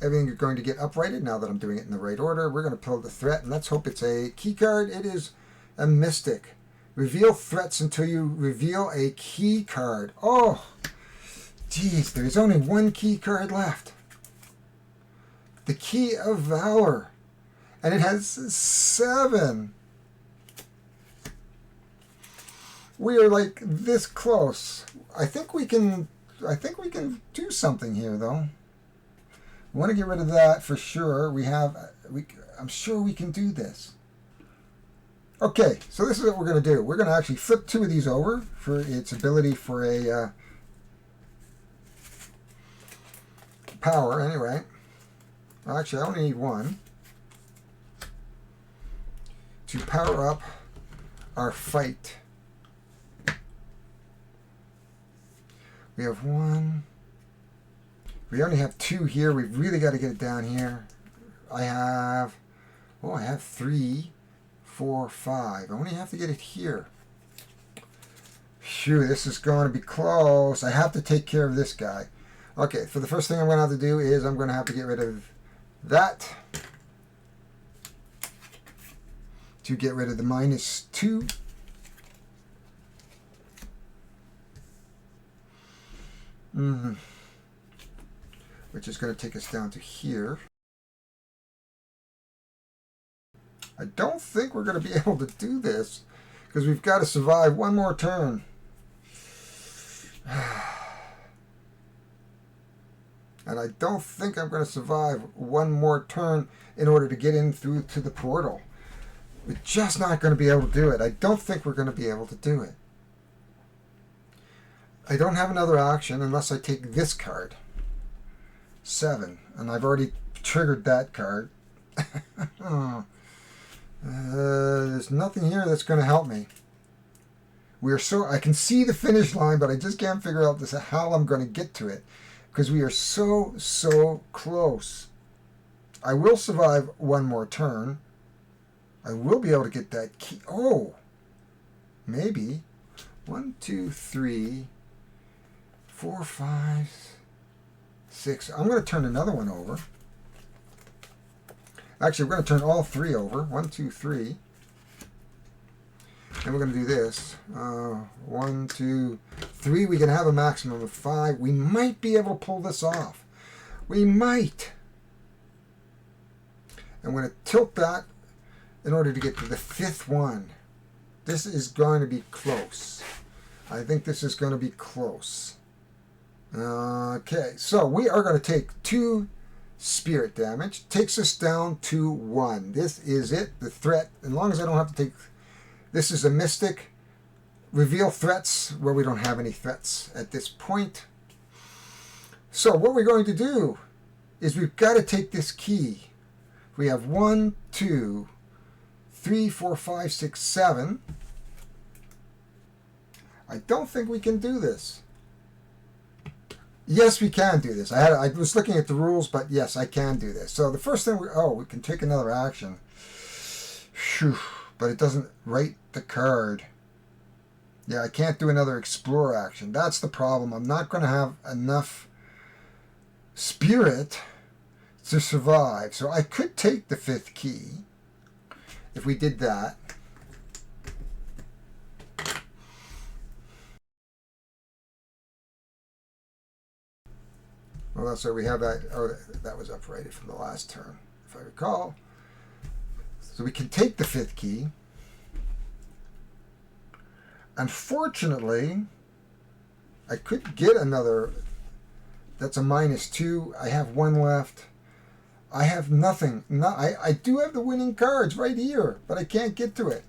Everything is going to get uprighted now that I'm doing it in the right order. We're going to pull the threat, and let's hope it's a key card. It is a Mystic. Reveal threats until you reveal a key card. Oh, geez, there's only 1 key card left. The Key of Valor. And it has 7. We are like this close. I think we can do something here, though. We want to get rid of that for sure. I'm sure we can do this. Okay, so this is what we're going to do. We're going to actually flip 2 of these over for its ability for a power, anyway. Actually, I only need 1 to power up our fight We have 1. We only have 2 here. We've really got to get it down here. I have 3, 4, 5. I only have to get it here. Phew, this is going to be close. I have to take care of this guy. Okay, for the first thing I'm going to have to do is I'm going to have to get rid of that to get rid of the -2. Which is going to take us down to here. I don't think we're going to be able to do this because we've got to survive one more turn. And I don't think I'm going to survive one more turn in order to get in through to the portal. We're just not going to be able to do it. I don't think we're going to be able to do it. I don't have another action unless I take this card. 7. And I've already triggered that card. There's nothing here that's going to help me. I can see the finish line, but I just can't figure out how I'm going to get to it. Because we are so close. I will survive one more turn. I will be able to get that key. Oh, maybe. 1, 2, 3, 4, 5, 6. I'm going to turn another one over. Actually, we're going to turn all 3 over. 1, 2, 3. And we're going to do this. 1, 2, 3. We can have a maximum of 5. We might be able to pull this off. We might. I'm going to tilt that in order to get to the 5th one. This is going to be close. I think this is going to be close. Okay, so we are going to take 2 spirit damage. Takes us down to 1. This is it. The threat. As long as I don't have to take... This is a mystic. Reveal threats where we don't have any threats at this point. So what we're going to do is we've got to take this key. We have 1, 2, 3, 4, 5, 6, 7. I don't think we can do this. Yes, we can do this. I was looking at the rules, but yes, I can do this. So the first thing we can take another action. Phew. But it doesn't write the card. Yeah, I can't do another explore action. That's the problem. I'm not going to have enough spirit to survive. So I could take the 5th key if we did that. Well, so we have that. Oh, that was uprated from the last turn, if I recall. So we can take the 5th key. Unfortunately, I could get another. That's a -2. I have 1 left. I have nothing. I do have the winning cards right here, but I can't get to it.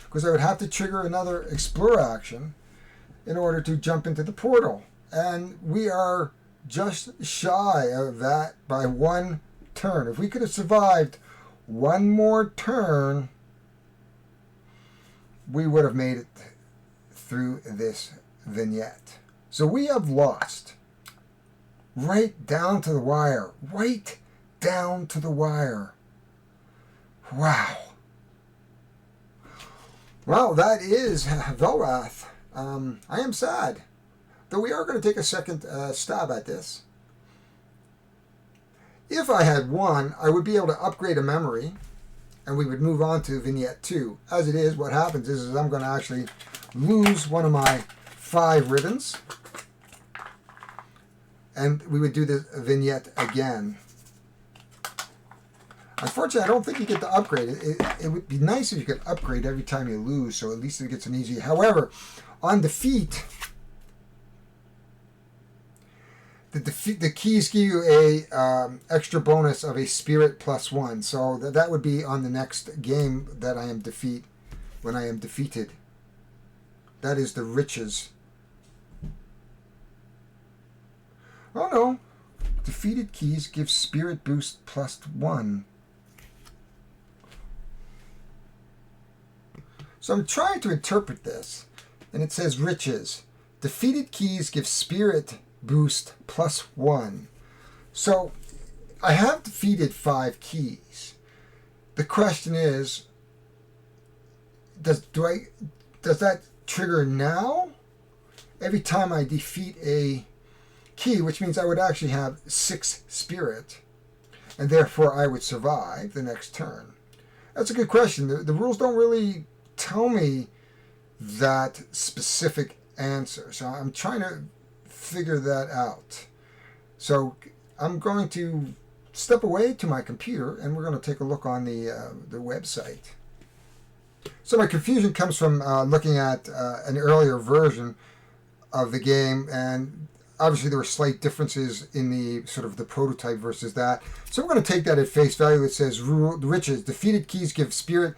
Because I would have to trigger another explore action in order to jump into the portal. And we are just shy of that by 1 turn. If we could have survived 1 more turn, we would have made it through this vignette. So we have lost. Right down to the wire. Right down to the wire. Wow. Well, that is Veilwraith. I am sad. Though we are going to take a second stab at this. If I had won, I would be able to upgrade a memory, and we would move on to Vignette 2. As it is, what happens is I'm going to actually lose one of my 5 ribbons, and we would do the Vignette again. Unfortunately, I don't think you get to upgrade it. It would be nice if you could upgrade every time you lose, so at least it gets an easy. However, on defeat, the keys give you a extra bonus of a spirit +1. So that would be on the next game that I am when I am defeated. That is the riches. Oh no. Defeated keys give spirit boost +1. So I'm trying to interpret this. And it says riches. Defeated keys give spirit boost +1. So I have defeated 5 keys. The question is, does that trigger now? Every time I defeat a key, which means I would actually have 6 spirit, and therefore I would survive the next turn. That's a good question. The rules don't really tell me that specific answer, so I'm trying to figure that out. So I'm going to step away to my computer, and we're going to take a look on the website. So my confusion comes from looking at an earlier version of the game, and obviously there were slight differences in the sort of the prototype versus that. So we're going to take that at face value. It says rule riches. Defeated keys give spirit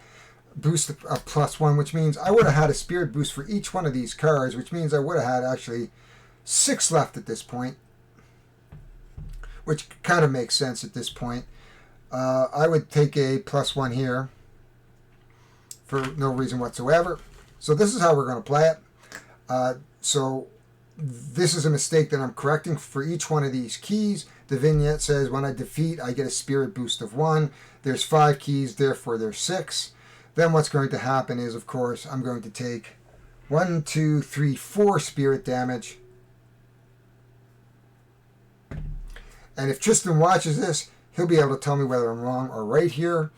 boost +1, which means I would have had a spirit boost for each one of these cards, which means I would have had actually 6 left at this point, which kind of makes sense at this point. I would take a +1 here for no reason whatsoever. So this is how we're going to play it. So this is a mistake that I'm correcting for each one of these keys. The vignette says when I defeat, I get a spirit boost of 1. There's 5 keys, therefore there's 6. Then what's going to happen is, of course, I'm going to take 1, 2, 3, 4 spirit damage. And if Tristan watches this, he'll be able to tell me whether I'm wrong or right here.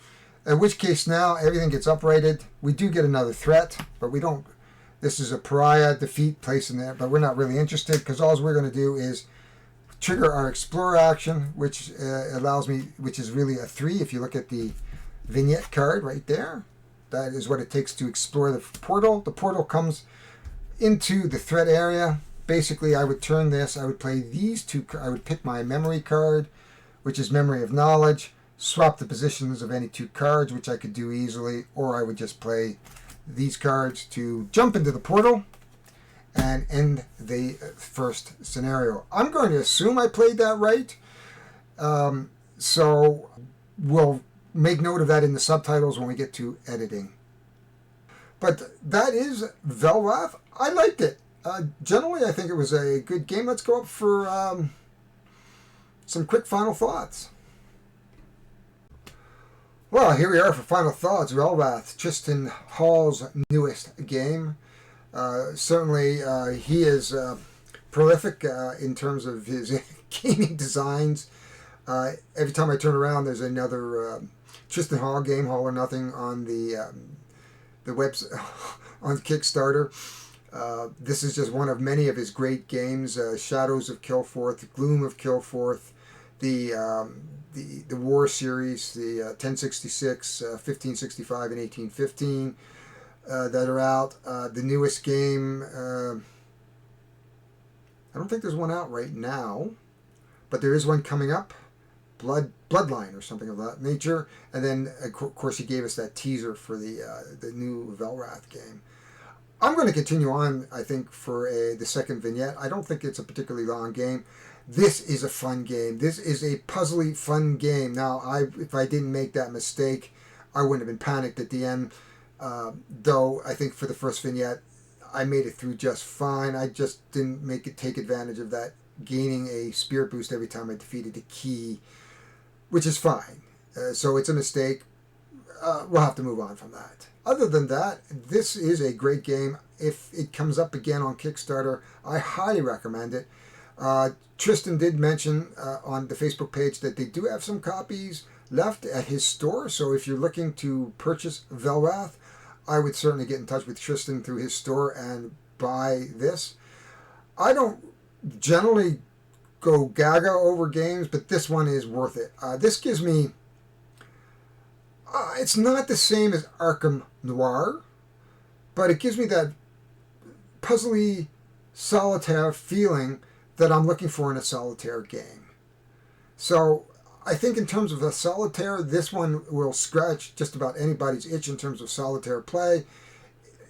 In which case now everything gets uprighted. We do get another threat, but we don't. This is a pariah defeat place in there, but we're not really interested because all we're going to do is trigger our Explorer action, which allows me, which is really a 3 if you look at the vignette card right there. That is what it takes to explore the portal. The portal comes into the threat area. Basically, I would turn this, I would play these 2, I would pick my memory card, which is Memory of Knowledge, swap the positions of any 2 cards, which I could do easily, or I would just play these cards to jump into the portal and end the first scenario. I'm going to assume I played that right, so we'll make note of that in the subtitles when we get to editing. But that is Veilwraith. I liked it. Generally, I think it was a good game. Let's go up for some quick final thoughts. Well, here we are for final thoughts. Veilwraith, Tristan Hall's newest game. Certainly, he is prolific in terms of his gaming designs. Every time I turn around, there's another Tristan Hall game, Hall or Nothing, on the website on Kickstarter. This is just one of many of his great games: Shadows of Kilforth, Gloom of Kilforth, the War series, the 1066, 1565, and 1815 that are out. The newest game, I don't think there's one out right now, but there is one coming up, Bloodline or something of that nature. And then, of course, he gave us that teaser for the new Veilwraith game. I'm going to continue on, I think, for the second vignette. I don't think it's a particularly long game. This is a fun game. This is a puzzly fun game. Now, if I didn't make that mistake, I wouldn't have been panicked at the end. Though, I think for the first vignette, I made it through just fine. I just didn't take advantage of that, gaining a spirit boost every time I defeated a key, which is fine. So it's a mistake. We'll have to move on from that. Other than that, this is a great game. If it comes up again on Kickstarter, I highly recommend it. Tristan did mention on the Facebook page that they do have some copies left at his store. So if you're looking to purchase Veilwraith, I would certainly get in touch with Tristan through his store and buy this. I don't generally go gaga over games, but this one is worth it. This gives me... it's not the same as Arkham Noir, but it gives me that puzzly solitaire feeling that I'm looking for in a solitaire game. So I think in terms of a solitaire, this one will scratch just about anybody's itch in terms of solitaire play.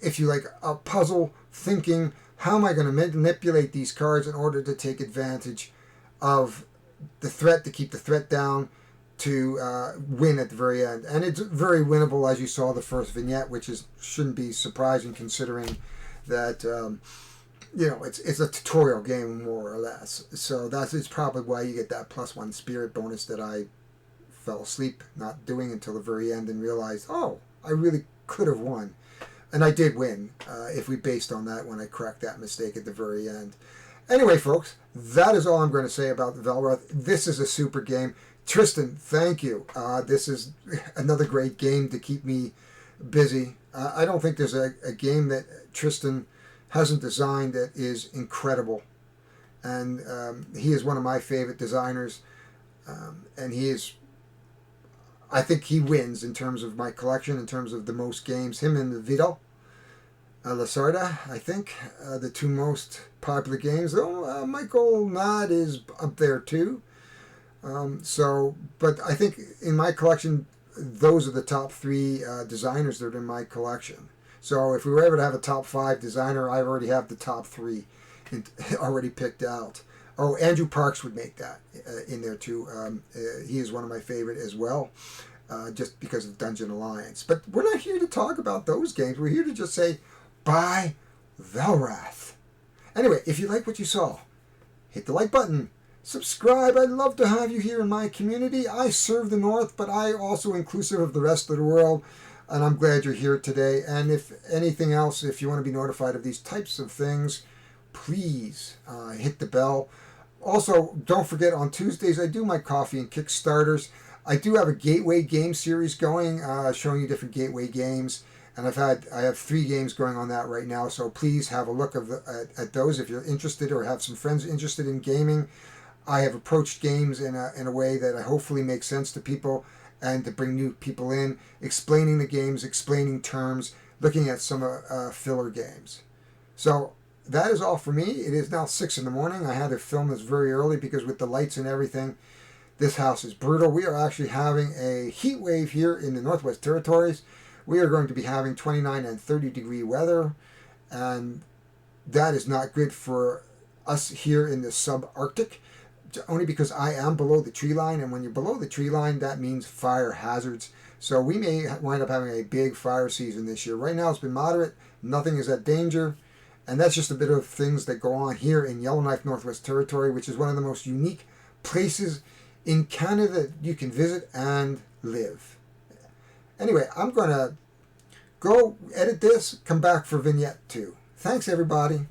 If you like a puzzle, thinking, how am I going to manipulate these cards in order to take advantage of the threat, to keep the threat down, to win at the very end. And it's very winnable, as you saw the first vignette, which shouldn't be surprising considering that it's a tutorial game more or less. So it's probably why you get that +1 spirit bonus that I fell asleep not doing until the very end and realized, oh, I really could have won. And I did win, if we based on that when I correct that mistake at the very end. Anyway, folks, that is all I'm going to say about the Veilwraith. This is a super game. Tristan, thank you. This is another great game to keep me busy. I don't think there's a game that Tristan hasn't designed that is incredible. And he is one of my favorite designers. And I think he wins in terms of my collection, in terms of the most games. Him and the Vidal Lacerda, I think, the two most popular games. Though Michael Nod is up there too. But I think in my collection, those are the top 3 designers that are in my collection. So if we were ever to have a top 5 designer, I already have the top 3 already picked out. Oh, Andrew Parks would make that in there too. He is one of my favorite as well, just because of Dungeon Alliance. But we're not here to talk about those games. We're here to just say, buy Veilwraith. Anyway, if you like what you saw, hit the like button. Subscribe. I'd love to have you here in my community. I serve the North, but I also inclusive of the rest of the world. And I'm glad you're here today. And if anything else, if you want to be notified of these types of things, please hit the bell. Also, don't forget, on Tuesdays, I do my coffee and Kickstarters. I do have a Gateway game series going, showing you different Gateway games. And I have 3 games going on that right now. So please have a look at those if you're interested or have some friends interested in gaming. I have approached games in a way that hopefully makes sense to people and to bring new people in, explaining the games, explaining terms, looking at some filler games. So that is all for me. It is now 6 in the morning. I had to film this very early because with the lights and everything, this house is brutal. We are actually having a heat wave here in the Northwest Territories. We are going to be having 29 and 30 degree weather, and that is not good for us here in the subarctic, only because I am below the tree line, and when you're below the tree line, that means fire hazards. So we may wind up having a big fire season this year. Right now it's been moderate. Nothing is at danger. And that's just a bit of things that go on here in Yellowknife Northwest Territory, which is one of the most unique places in Canada that you can visit and live. Anyway, I'm going to go edit this, come back for Vignette 2. Thanks, everybody.